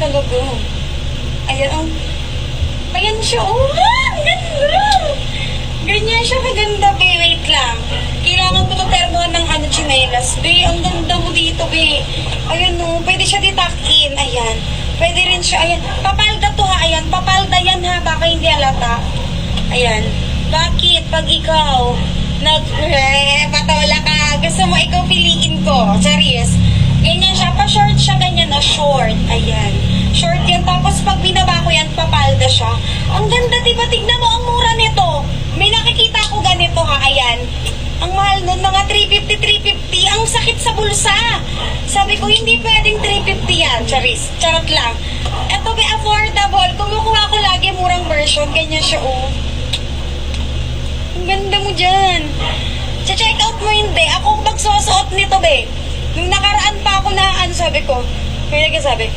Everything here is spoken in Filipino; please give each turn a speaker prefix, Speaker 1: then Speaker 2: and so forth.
Speaker 1: talaga. Ayan, ang... Ayan siya, oh! Ang ganda! Ganyan siya kaganda, be. Wait lang. Kailangan ko matermohan ng chinelas, be. Ang ganda mo dito, be. Ayan, no. Pwede siya di-tuck-in. Ayan. Pwede rin siya. Ayan. Papalda to, ha. Ayan. Papalda yan, ha. Baka hindi alata. Ayan. Bakit? Pag ikaw patawala ka. Gusto mo ikaw piliin ko. Charis. Ganyan siya. Pa-short siya. Ganyan, no. Short. Ayan. Short yan. Tapos pag binaba ko yan, papalda siya. Ang ganda, diba? Tignan mo, ang mura nito. May nakikita ko ganito, ha. Ayan. Ang mahal nun, mga 350. Ang sakit sa bulsa. Sabi ko, hindi pwedeng 350 yan. Charis. Charot lang. Ito, be, affordable. Kumukuha ko lagi murang version. Ganyan siya, oh. Ang ganda mo dyan. Check out mo hindi. Ako magsusuot nito, be. Nung nakaraan pa ako na, sabi ko, may nagsasabi,